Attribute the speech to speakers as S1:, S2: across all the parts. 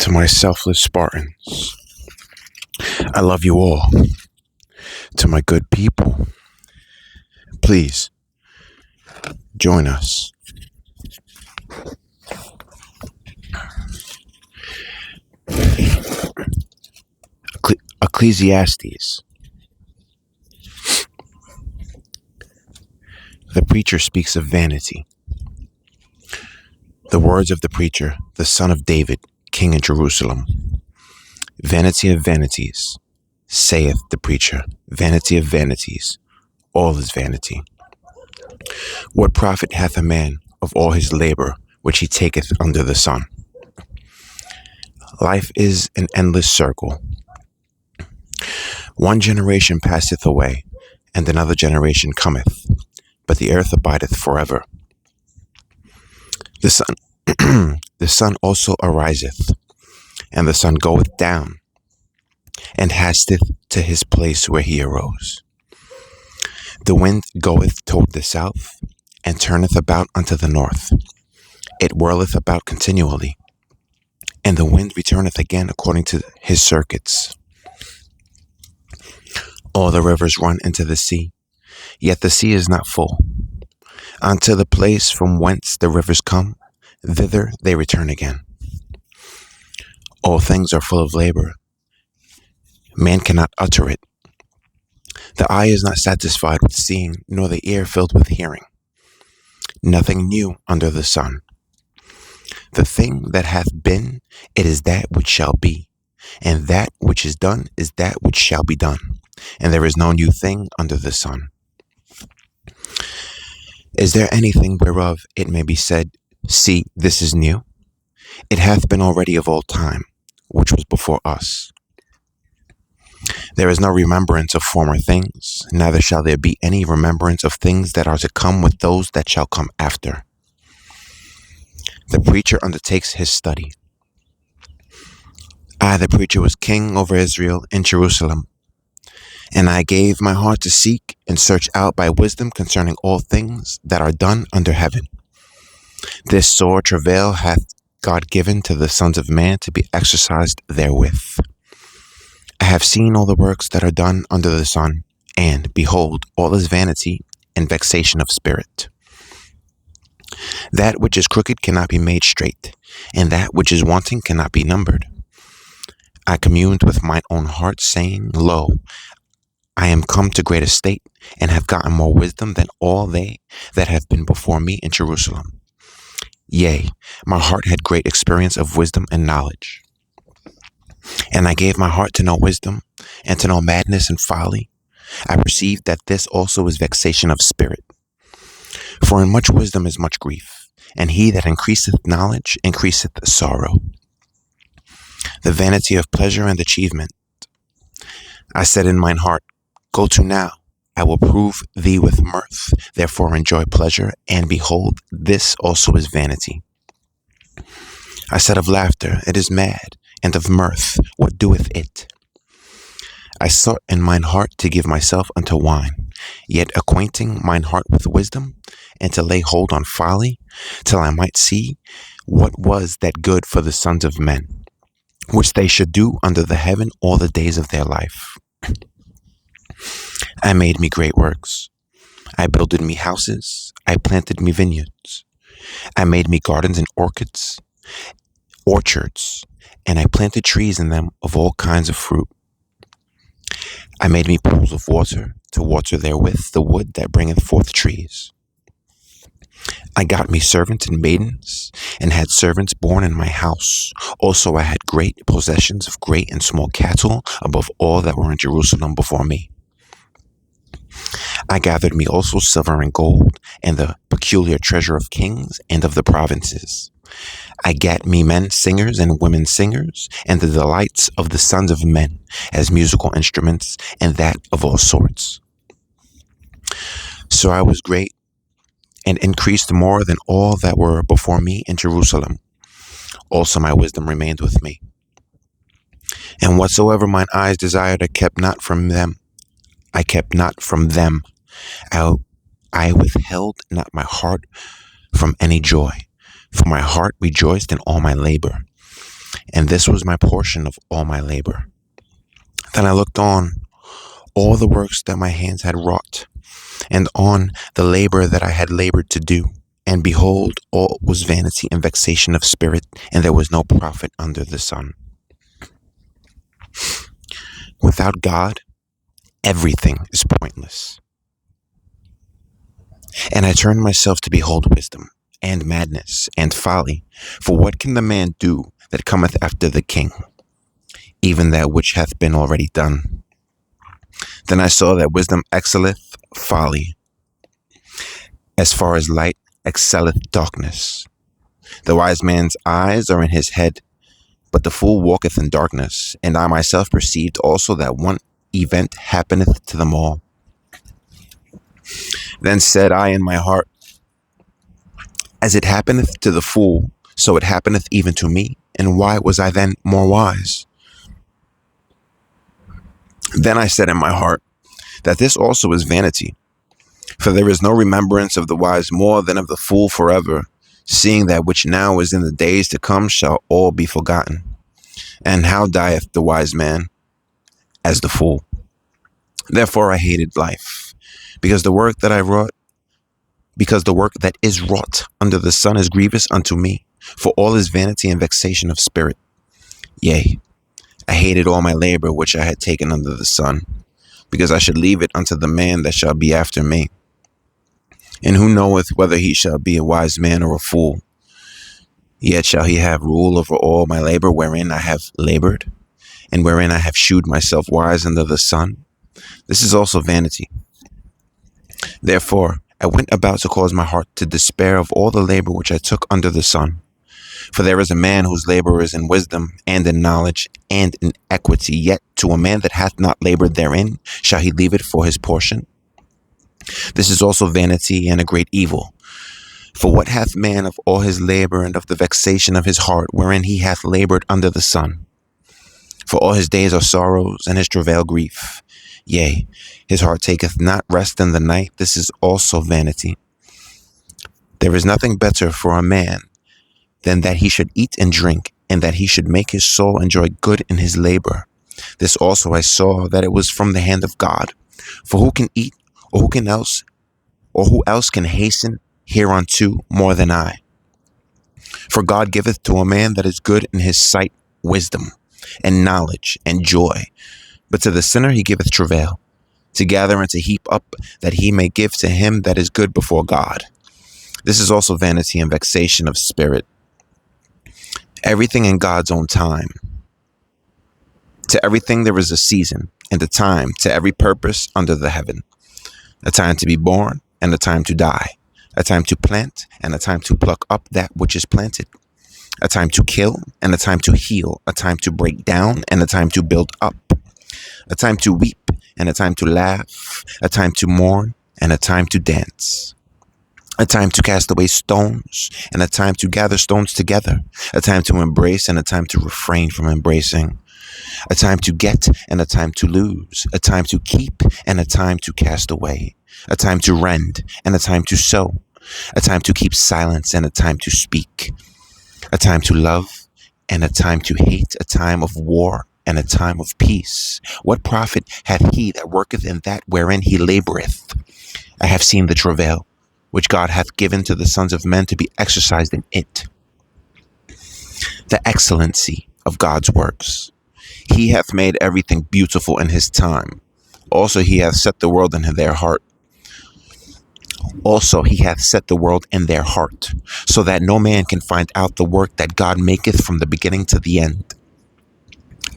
S1: To my selfless Spartans, I love you all. To my good people, please join us. Ecclesiastes. The preacher speaks of vanity. The words of the preacher, the son of David, king in Jerusalem. Vanity of vanities, saith the preacher, vanity of vanities, all is vanity. What profit hath a man of all his labor which he taketh under the sun? Life is an endless circle. One generation passeth away, and another generation cometh, but the earth abideth forever. The sun, the sun also ariseth, and the sun goeth down, and hasteth to his place where he arose. The wind goeth toward the south, and turneth about unto the north. It whirleth about continually, and the wind returneth again according to his circuits. All the rivers run into the sea, yet the sea is not full. Unto the place from whence the rivers come, thither they return again. All things are full of labor. Man cannot utter it. The eye is not satisfied with seeing, nor the ear filled with hearing. Nothing new under the sun. The thing that hath been, it is that which shall be, and that which is done is that which shall be done, and there is no new thing under the sun. Is there anything whereof it may be said, see, this is new? It hath been already of old time, which was before us. There is no remembrance of former things, neither shall there be any remembrance of things that are to come with those that shall come after. The preacher undertakes his study. I, the preacher, was king over Israel in Jerusalem, and I gave my heart to seek and search out by wisdom concerning all things that are done under heaven. This sore travail hath God given to the sons of man to be exercised therewith. I have seen all the works that are done under the sun, and, behold, all is vanity and vexation of spirit. That which is crooked cannot be made straight, and that which is wanting cannot be numbered. I communed with mine own heart, saying, Lo, I am come to great estate, and have gotten more wisdom than all they that have been before me in Jerusalem. Yea, my heart had great experience of wisdom and knowledge. And I gave my heart to know wisdom, and to know madness and folly. I perceived that this also is vexation of spirit. For in much wisdom is much grief, and he that increaseth knowledge increaseth sorrow. The vanity of pleasure and achievement. I said in mine heart, Go to now, I will prove thee with mirth, therefore enjoy pleasure, and behold, this also is vanity. I said of laughter, It is mad, and of mirth, what doeth it? I sought in mine heart to give myself unto wine, yet acquainting mine heart with wisdom, and to lay hold on folly, till I might see what was that good for the sons of men, which they should do under the heaven all the days of their life. I made me great works. I builded me houses. I planted me vineyards. I made me gardens and orchards, and I planted trees in them of all kinds of fruit. I made me pools of water, to water therewith the wood that bringeth forth trees. I got me servants and maidens, and had servants born in my house. Also I had great possessions of great and small cattle, above all that were in Jerusalem before me. I gathered me also silver and gold, and the peculiar treasure of kings and of the provinces. I gat me men singers and women singers, and the delights of the sons of men, as musical instruments, and that of all sorts. So I was great, and increased more than all that were before me in Jerusalem. Also my wisdom remained with me. And whatsoever mine eyes desired, I kept not from them. I withheld not my heart from any joy, for my heart rejoiced in all my labor. and this was my portion of all my labor. Then I looked on all the works that my hands had wrought, and on the labor that I had labored to do. And behold, all was vanity and vexation of spirit, and there was no profit under the sun. Without God, everything is pointless. And I turned myself to behold wisdom, and madness, and folly. For what can the man do that cometh after the king? Even that which hath been already done. Then I saw that wisdom excelleth folly, as far as light excelleth darkness. The wise man's eyes are in his head, but the fool walketh in darkness. And I myself perceived also that one event happeneth to them all. Then said I in my heart, as it happeneth to the fool, so it happeneth even to me. And why was I then more wise? Then I said in my heart, that this also is vanity. For there is no remembrance of the wise more than of the fool forever, seeing that which now is in the days to come shall all be forgotten. And how dieth the wise man? As the fool. Therefore I hated life, because the work that is wrought under the sun is grievous unto me, for all is vanity and vexation of spirit. Yea, I hated all my labor which I had taken under the sun, because I should leave it unto the man that shall be after me. And who knoweth whether he shall be a wise man or a fool? Yet shall he have rule over all my labor wherein I have labored, and wherein I have shewed myself wise under the sun. This is also vanity. Therefore I went about to cause my heart to despair of all the labor which I took under the sun. For there is a man whose labor is in wisdom, and in knowledge, and in equity. Yet to a man that hath not labored therein, shall he leave it for his portion? This is also vanity and a great evil. For what hath man of all his labor and of the vexation of his heart, wherein he hath labored under the sun? For all his days are sorrows, and his travail grief. Yea, his heart taketh not rest in the night. This is also vanity. There is nothing better for a man than that he should eat and drink, and that he should make his soul enjoy good in his labor. This also I saw, that it was from the hand of God. For who can eat, or who else can hasten hereunto more than I? For God giveth to a man that is good in his sight wisdom, and knowledge, and joy. But to the sinner he giveth travail, to gather and to heap up, that he may give to him that is good before God. This is also vanity and vexation of spirit. Everything in God's own time. To everything there is a season, and a time to every purpose under the heaven. A time to be born, and a time to die. A time to plant, and a time to pluck up that which is planted. A time to kill, and a time to heal. A time to break down, and a time to build up. A time to weep, and a time to laugh. A time to mourn, and a time to dance. A time to cast away stones, and a time to gather stones together. A time to embrace, and a time to refrain from embracing. A time to get, and a time to lose. A time to keep, and a time to cast away. A time to rend, and a time to sow. A time to keep silence, and a time to speak. A time to love, and a time to hate. A time of war, and a time of peace. What profit hath he that worketh in that wherein he laboureth? I have seen the travail which God hath given to the sons of men to be exercised in it. The excellency of God's works. He hath made everything beautiful in his time. Also he hath set the world in their heart. Also he hath set the world in their heart, so that no man can find out the work that God maketh from the beginning to the end.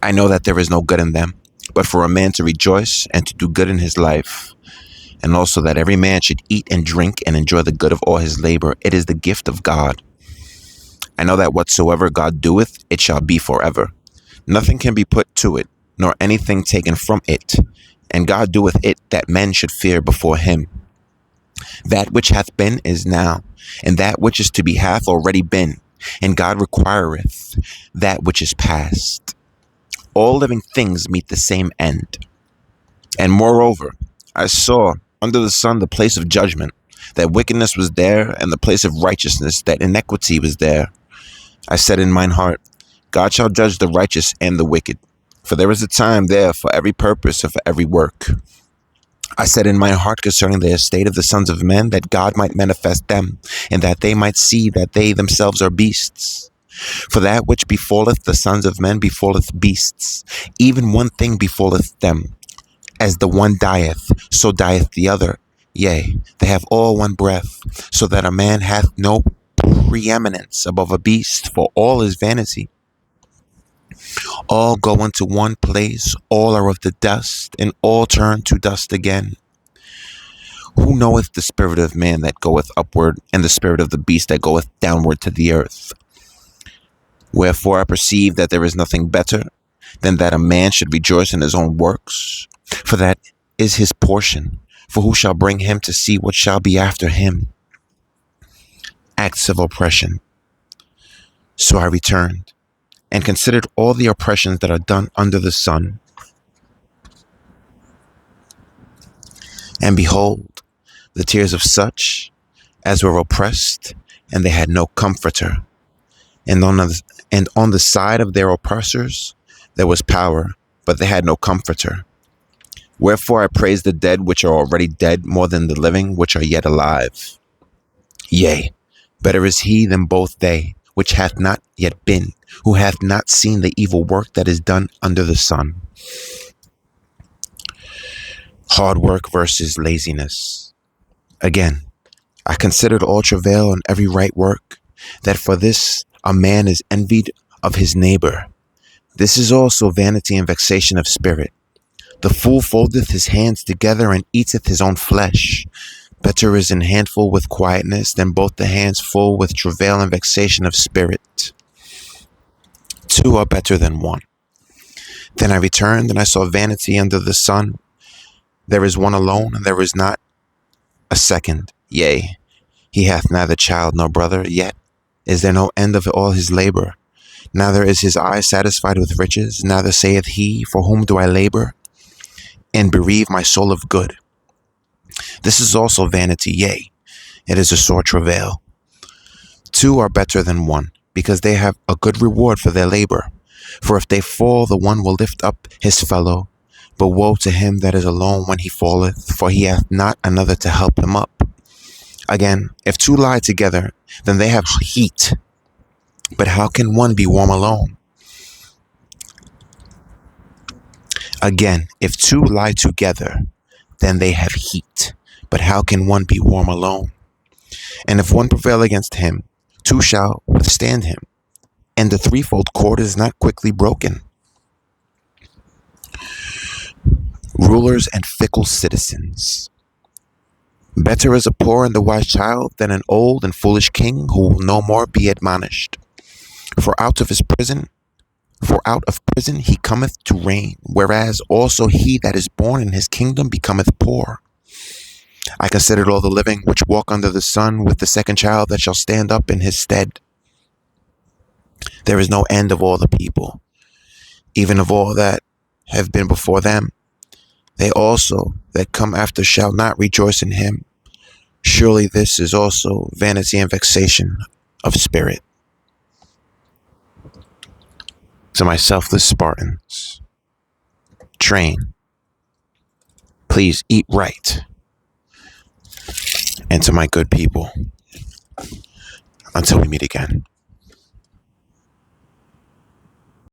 S1: I know that there is no good in them, but for a man to rejoice and to do good in his life, and also that every man should eat and drink and enjoy the good of all his labor. It is the gift of God. I know that whatsoever God doeth, it shall be forever. Nothing can be put to it, nor anything taken from it. And God doeth it, that men should fear before him. That which hath been is now, and that which is to be hath already been. And God requireth that which is past. All living things meet the same end. And moreover, I saw under the sun the place of judgment, that wickedness was there, and the place of righteousness, that iniquity was there. I said in mine heart, God shall judge the righteous and the wicked. For there is a time there for every purpose and for every work. I said in my heart concerning the estate of the sons of men, that God might manifest them, and that they might see that they themselves are beasts. For that which befalleth the sons of men befalleth beasts. Even one thing befalleth them. As the one dieth, so dieth the other. Yea, they have all one breath, so that a man hath no preeminence above a beast, for all is vanity. All go unto one place, all are of the dust, and all turn to dust again. Who knoweth the spirit of man that goeth upward, and the spirit of the beast that goeth downward to the earth? Wherefore I perceive that there is nothing better than that a man should rejoice in his own works, for that is his portion. For who shall bring him to see what shall be after him? Acts of oppression. So I returned, and considered all the oppressions that are done under the sun. And behold, the tears of such as were oppressed, and they had no comforter. And on the side of their oppressors there was power, but they had no comforter. Wherefore I praise the dead which are already dead more than the living which are yet alive. Yea, better is he than both they, which hath not yet been, who hath not seen the evil work that is done under the sun. Hard work versus laziness. Again, I considered all travail and every right work, that for this a man is envied of his neighbor. This is also vanity and vexation of spirit. The fool foldeth his hands together and eateth his own flesh. Better is an handful with quietness than both the hands full with travail and vexation of spirit. Two are better than one. Then I returned, and I saw vanity under the sun. There is one alone, and there is not a second. Yea, he hath neither child nor brother, yet is there no end of all his labor. Neither is his eye satisfied with riches, neither saith he, for whom do I labor, and bereave my soul of good? This is also vanity, yea, it is a sore travail. Two are better than one, because they have a good reward for their labor. For if they fall, the one will lift up his fellow. But woe to him that is alone when he falleth, for he hath not another to help him up. Again, if two lie together, then they have heat. But how can one be warm alone? Again, if two lie together, then they have heat. But how can one be warm alone? And if one prevail against him, two shall withstand him. And the threefold cord is not quickly broken. Rulers and fickle citizens. Better is a poor and a wise child than an old and foolish king who will no more be admonished. For out of prison he cometh to reign, whereas also he that is born in his kingdom becometh poor. I considered all the living which walk under the sun, with the second child that shall stand up in his stead. There is no end of all the people, even of all that have been before them. They also that come after shall not rejoice in him. Surely this is also vanity and vexation of spirit. To my selfless Spartans, train. Please eat right. And to my good people, until we meet again.